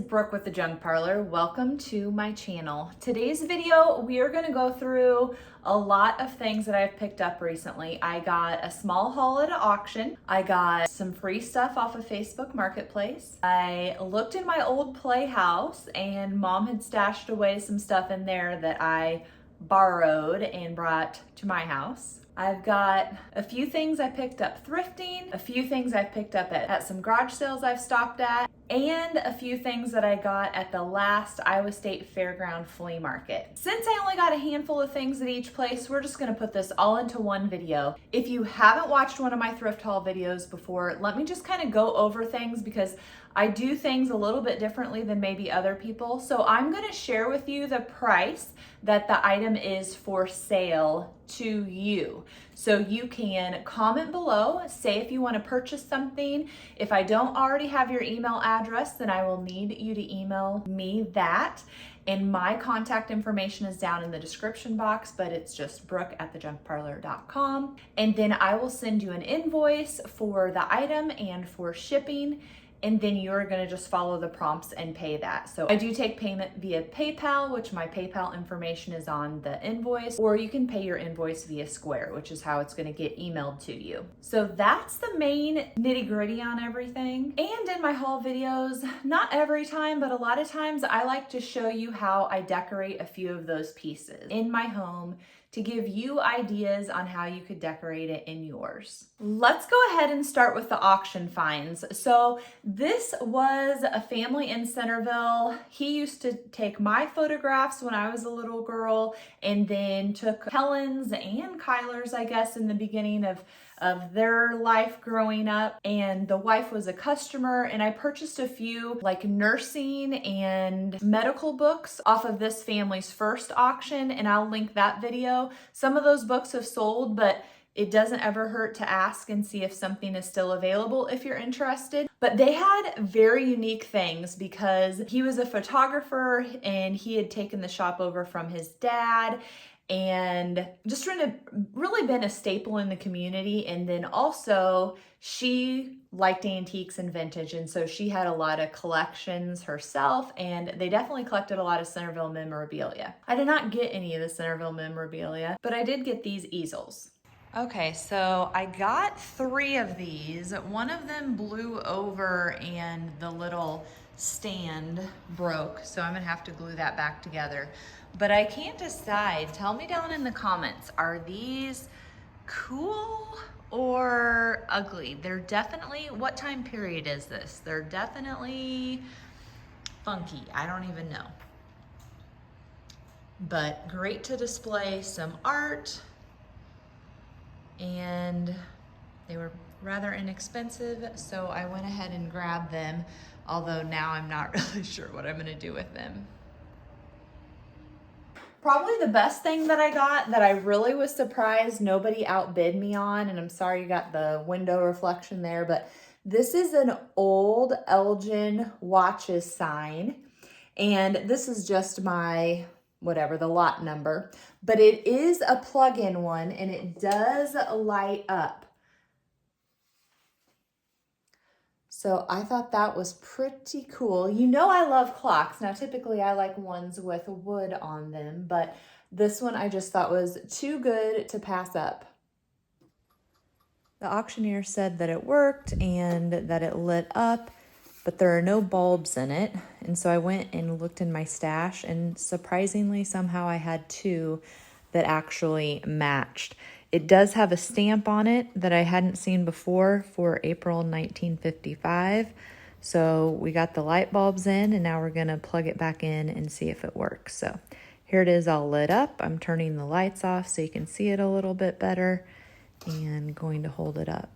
Brooke with the Junk Parlor. Welcome to my channel. Today's video, we are gonna go through a lot of things that I've picked up recently. I got a small haul at an auction. I got some free stuff off of Facebook Marketplace. I looked in my old playhouse and Mom had stashed away some stuff in there that I borrowed and brought to my house. I've got a few things I picked up thrifting, a few things I've picked up at some garage sales I've stopped at, and a few things that I got at the last Iowa State Fairground flea market. Since I only got a handful of things at each place, we're just gonna put this all into one video. If you haven't watched one of my thrift haul videos before, let me just kind of go over things because I do things a little bit differently than maybe other people. So I'm gonna share with you the price that the item is for sale to you. So you can comment below, say if you want to purchase something. If I don't already have your email address, then I will need you to email me that. And my contact information is down in the description box, but it's just brooke@thejunkparlor.com. And then I will send you an invoice for the item and for shipping. And then you're gonna just follow the prompts and pay that. So I do take payment via PayPal, which my PayPal information is on the invoice, or you can pay your invoice via Square, which is how it's gonna get emailed to you. So that's the main nitty-gritty on everything. And in my haul videos, not every time, but a lot of times I like to show you how I decorate a few of those pieces in my home to give you ideas on how you could decorate it in yours. Let's go ahead and start with the auction finds. So this was a family in Centerville. He used to take my photographs when I was a little girl and then took Helen's and Kyler's, I guess, in the beginning of their life growing up. And the wife was a customer, and I purchased a few like nursing and medical books off of this family's first auction, and I'll link that video. Some of those books have sold, but it doesn't ever hurt to ask and see if something is still available if you're interested. But they had very unique things because he was a photographer and he had taken the shop over from his dad, and just really been a staple in the community. And then also she liked antiques and vintage, and so she had a lot of collections herself, and they definitely collected a lot of Centerville memorabilia. I did not get any of the Centerville memorabilia, but I did get these easels. Okay, so I got 3 of these. One of them blew over and the little stand broke, so I'm gonna have to glue that back together. But I can't decide. Tell me down in the comments, are these cool or ugly? They're definitely, what time period is this? They're definitely funky. I don't even know. But great to display some art. And they were rather inexpensive, so I went ahead and grabbed them, although now I'm not really sure what I'm gonna do with them. Probably the best thing that I got that I really was surprised nobody outbid me on, and I'm sorry you got the window reflection there, but this is an old Elgin watches sign, and this is just my whatever the lot number, but it is a plug-in one and it does light up. So I thought that was pretty cool. You know I love clocks. Now typically I like ones with wood on them, but this one I just thought was too good to pass up. The auctioneer said that it worked and that it lit up, but there are no bulbs in it. And so I went and looked in my stash, and surprisingly somehow I had 2 that actually matched. It does have a stamp on it that I hadn't seen before for April 1955. So we got the light bulbs in, and now we're gonna plug it back in and see if it works. So here it is all lit up. I'm turning the lights off so you can see it a little bit better and going to hold it up.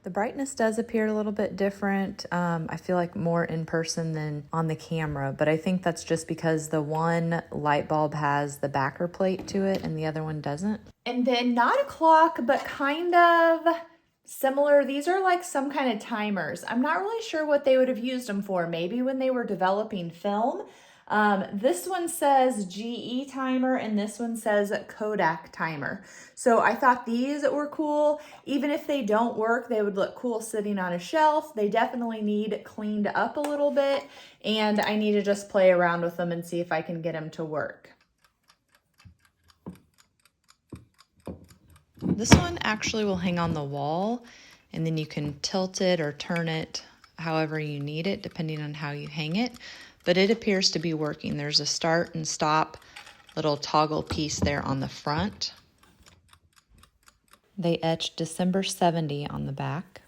The brightness does appear a little bit different. I feel like more in person than on the camera, but I think that's just because the one light bulb has the backer plate to it and the other one doesn't. And then not a clock, but kind of similar. These are like some kind of timers. I'm not really sure what they would have used them for. Maybe when they were developing film. This one says GE timer and this one says Kodak timer. So I thought these were cool. Even if they don't work, they would look cool sitting on a shelf. They definitely need cleaned up a little bit, and I need to just play around with them and see if I can get them to work. This one actually will hang on the wall, and then you can tilt it or turn it however you need it, depending on how you hang it. But it appears to be working. There's a start and stop little toggle piece there on the front. They etched December 70 on the back.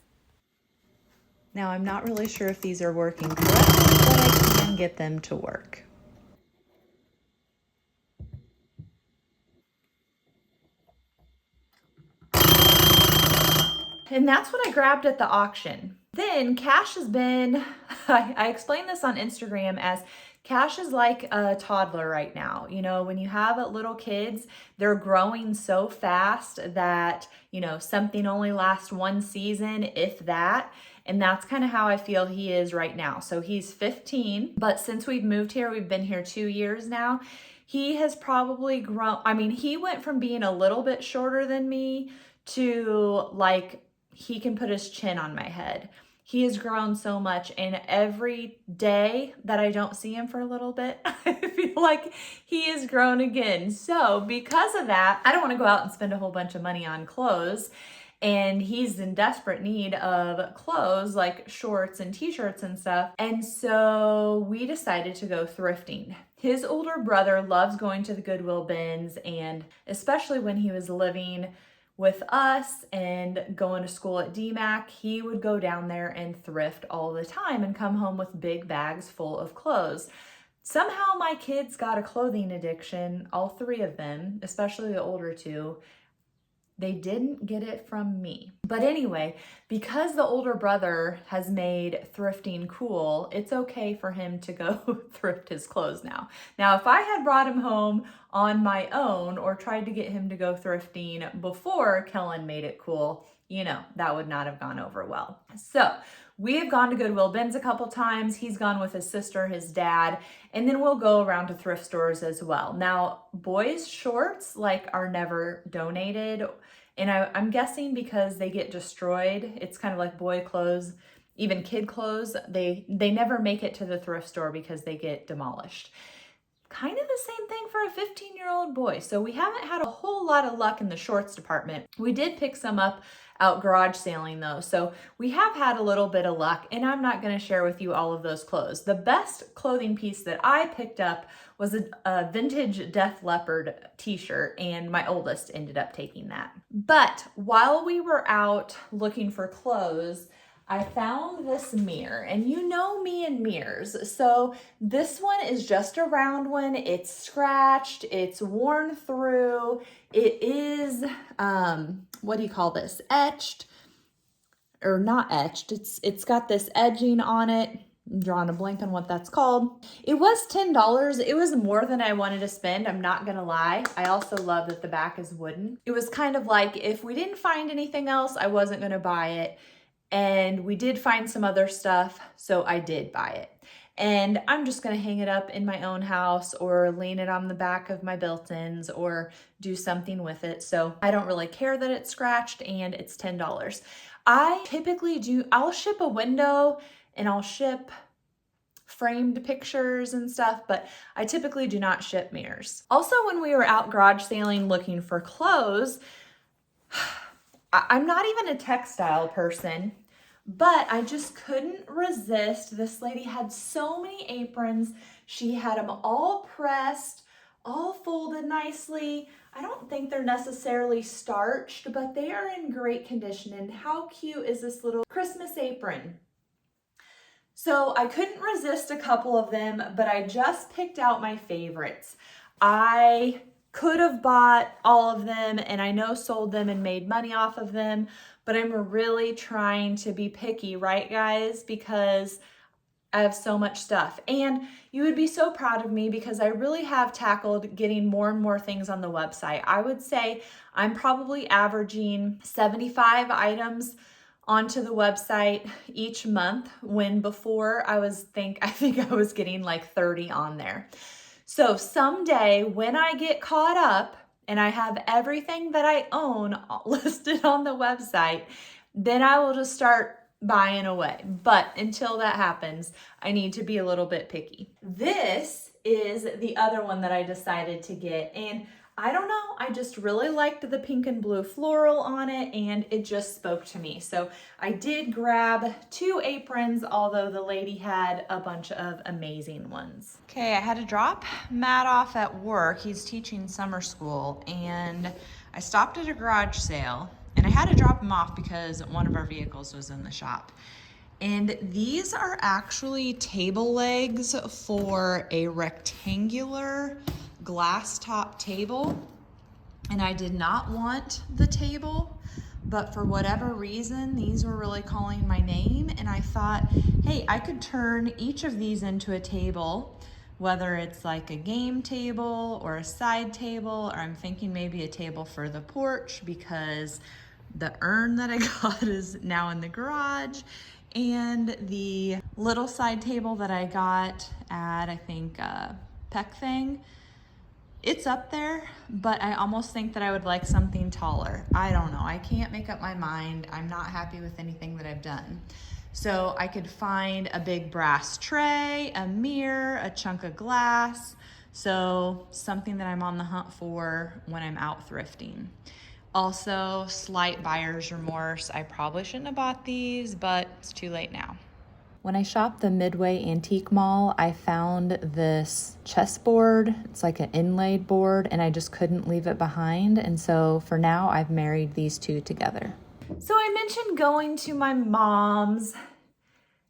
Now I'm not really sure if these are working correctly, but I can get them to work. And that's what I grabbed at the auction. Then Cash has been, I explained this on Instagram as Cash is like a toddler right now. You know, when you have little kids, they're growing so fast that, you know, something only lasts one season, if that. And that's kind of how I feel he is right now. So he's 15, but since we've moved here, we've been here 2 years now. He has probably grown. I mean, he went from being a little bit shorter than me to like, he can put his chin on my head. He has grown so much, and every day that I don't see him for a little bit, I feel like he has grown again. So because of that, I don't want to go out and spend a whole bunch of money on clothes, and he's in desperate need of clothes like shorts and t-shirts and stuff. And so we decided to go thrifting. His older brother loves going to the Goodwill bins, and especially when he was living with us and going to school at DMAC, he would go down there and thrift all the time and come home with big bags full of clothes. Somehow my kids got a clothing addiction, all 3 of them, especially the older 2. They didn't get it from me. But anyway, because the older brother has made thrifting cool, it's okay for him to go thrift his clothes now. Now, if I had brought him home on my own or tried to get him to go thrifting before Kellen made it cool, you know, that would not have gone over well. So we have gone to Goodwill bins a couple times. He's gone with his sister, his dad, and then we'll go around to thrift stores as well. Now, boys' shorts like are never donated, and I'm guessing because they get destroyed. It's kind of like boy clothes, even kid clothes. They never make it to the thrift store because they get demolished. Kind of the same thing for a 15-year-old boy. So we haven't had a whole lot of luck in the shorts department. We did pick some up out garage sailing though. So we have had a little bit of luck, and I'm not going to share with you all of those clothes. The best clothing piece that I picked up was a vintage Def Leppard t-shirt, and my oldest ended up taking that. But while we were out looking for clothes, I found this mirror, and you know me and mirrors. So this one is just a round one. It's scratched, it's worn through. It is, what do you call this? Etched, or not etched. It's got this edging on it. I'm drawing a blank on what that's called. It was $10. It was more than I wanted to spend, I'm not gonna lie. I also love that the back is wooden. It was kind of like, if we didn't find anything else, I wasn't gonna buy it. And we did find some other stuff, so I did buy it. And I'm just gonna hang it up in my own house or lean it on the back of my built-ins or do something with it. So I don't really care that it's scratched, and it's $10. I typically I'll ship a window and I'll ship framed pictures and stuff, but I typically do not ship mirrors. Also, when we were out garage sailing looking for clothes, I'm not even a textile person, but I just couldn't resist. This lady had so many aprons. She had them all pressed, all folded nicely. I don't think they're necessarily starched, but they are in great condition. And how cute is this little Christmas apron? So I couldn't resist a couple of them, but I just picked out my favorites. I could have bought all of them, and I know sold them and made money off of them, but I'm really trying to be picky, right guys? Because I have so much stuff. And you would be so proud of me because I really have tackled getting more and more things on the website. I would say I'm probably averaging 75 items onto the website each month, when before I think I was getting like 30 on there. So someday when I get caught up and I have everything that I own listed on the website, then I will just start buying away. But until that happens, I need to be a little bit picky. This is the other one that I decided to get, and I don't know, I just really liked the pink and blue floral on it, and it just spoke to me. So I did grab 2 aprons, although the lady had a bunch of amazing ones. Okay, I had to drop Matt off at work. He's teaching summer school, and I stopped at a garage sale, and I had to drop him off because one of our vehicles was in the shop. And these are actually table legs for a rectangular glass top table, and I did not want the table, but for whatever reason these were really calling my name, and I thought, hey, I could turn each of these into a table, whether it's like a game table or a side table, or I'm thinking maybe a table for the porch because the urn that I got is now in the garage, and the little side table that I got at, I think, Peck Thing, it's up there, but I almost think that I would like something taller. I don't know. I can't make up my mind. I'm not happy with anything that I've done. So I could find a big brass tray, a mirror, a chunk of glass. So something that I'm on the hunt for when I'm out thrifting. Also, slight buyer's remorse. I probably shouldn't have bought these, but it's too late now. When I shopped the Midway Antique Mall, I found this chessboard. It's like an inlaid board, and I just couldn't leave it behind. And so for now, I've married these two together. So I mentioned going to my mom's.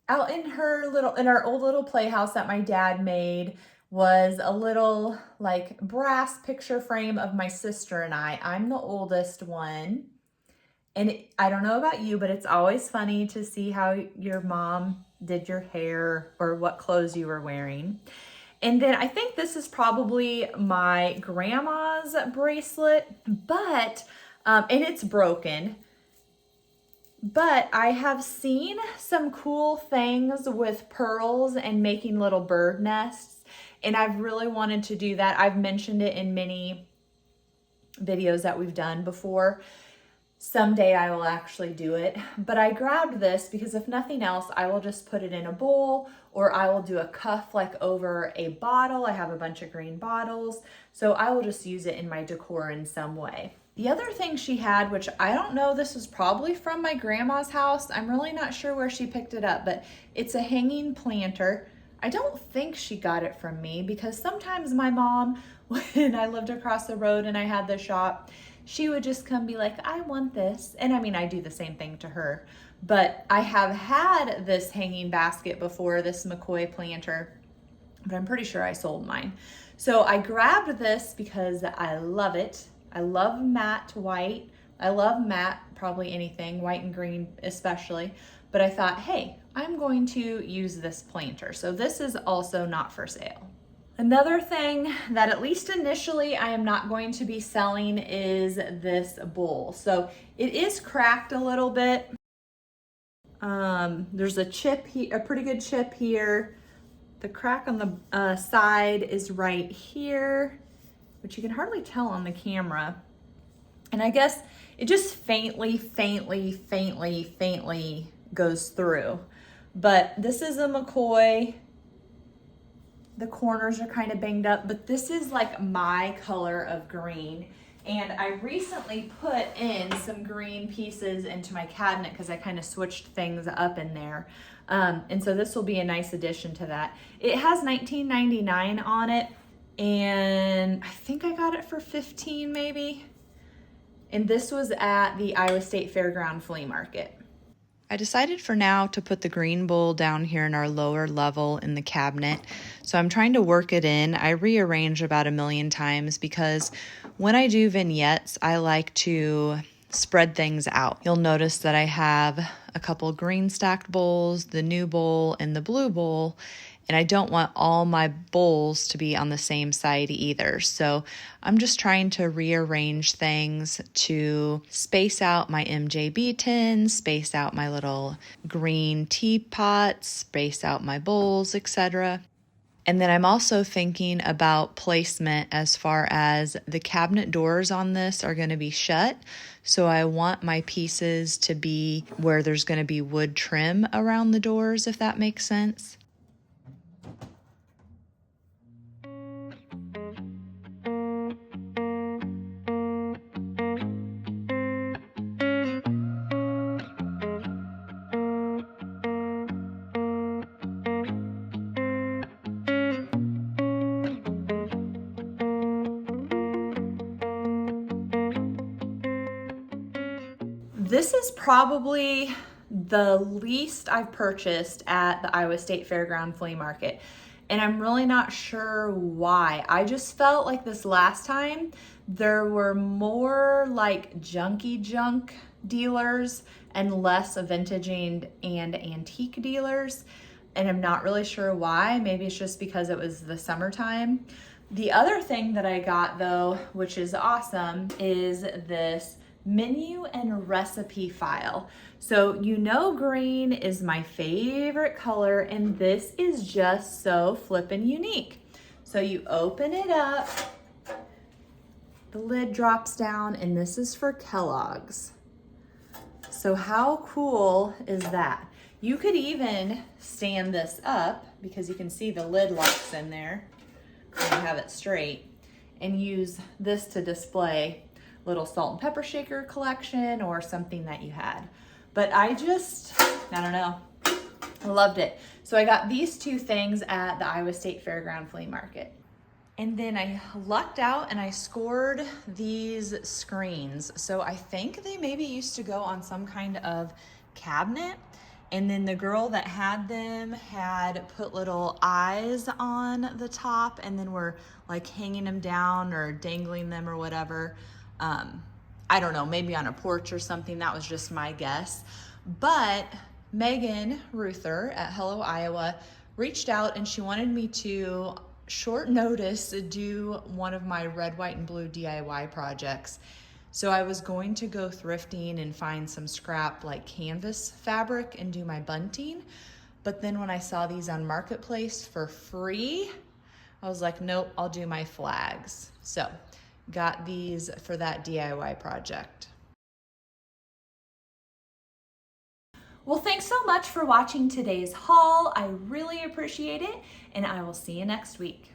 Out in our old little playhouse that my dad made was a little like brass picture frame of my sister and I. I'm the oldest one. And I don't know about you, but it's always funny to see how your mom did your hair or what clothes you were wearing. And then I think this is probably my grandma's bracelet, but, and it's broken. But I have seen some cool things with pearls and making little bird nests, and I've really wanted to do that. I've mentioned it in many videos that we've done before. Someday I will actually do it, but I grabbed this because if nothing else, I will just put it in a bowl, or I will do a cuff like over a bottle. I have a bunch of green bottles, so I will just use it in my decor in some way. The other thing she had, which I don't know, this was probably from my grandma's house. I'm really not sure where she picked it up, but it's a hanging planter. I don't think she got it from me because sometimes my mom, when I lived across the road and I had the shop, she would just come be like, I want this. And I mean, I do the same thing to her, but I have had this hanging basket before, this McCoy planter, but I'm pretty sure I sold mine. So I grabbed this because I love it. I love matte white. I love matte, probably anything, white and green especially. But I thought, hey, I'm going to use this planter. So this is also not for sale. Another thing that at least initially I am not going to be selling is this bowl. So it is cracked a little bit. There's a chip here, a pretty good chip here. The crack on the side is right here, which you can hardly tell on the camera. And I guess it just faintly goes through. But this is a McCoy. The corners are kind of banged up, but this is like my color of green. And I recently put in some green pieces into my cabinet because I kind of switched things up in there. And so this will be a nice addition to that. It has $19.99 on it, and I think I got it for $15 maybe. And this was at the Iowa State Fairground Flea Market. I decided for now to put the green bowl down here in our lower level in the cabinet. So I'm trying to work it in. I rearrange about 1,000,000 times because when I do vignettes, I like to spread things out. You'll notice that I have a couple green stacked bowls, the new bowl, and the blue bowl. And I don't want all my bowls to be on the same side either. So I'm just trying to rearrange things to space out my MJB tins, space out my little green teapots, space out my bowls, etc. And then I'm also thinking about placement as far as the cabinet doors on this are going to be shut. So I want my pieces to be where there's going to be wood trim around the doors, if that makes sense. This is probably the least I've purchased at the Iowa State Fairground Flea Market. And I'm really not sure why. I just felt like this last time there were more like junky junk dealers and less vintage and antique dealers. And I'm not really sure why. Maybe it's just because it was the summertime. The other thing that I got though, which is awesome, is this menu and recipe file. So you know green is my favorite color, and this is just so flippin' unique. So you open it up, the lid drops down, and this is for Kellogg's. So how cool is that? You could even stand this up because you can see the lid locks in there and you have it straight, and use this to display little salt and pepper shaker collection or something that you had. But I don't know, I loved it. So I got these two things at the Iowa State Fairground Flea Market. And then I lucked out and I scored these screens. So I think they maybe used to go on some kind of cabinet. And then the girl that had them had put little eyes on the top and then were like hanging them down or dangling them or whatever. I don't know, maybe on a porch or something. That was just my guess. But Megan Ruther at Hello Iowa reached out and she wanted me to short notice do one of my red, white, and blue DIY projects. So I was going to go thrifting and find some scrap like canvas fabric and do my bunting. But then when I saw these on Marketplace for free, I was like, nope, I'll do my flags. So got these for that DIY project. Well, thanks so much for watching today's haul. I really appreciate it, and I will see you next week.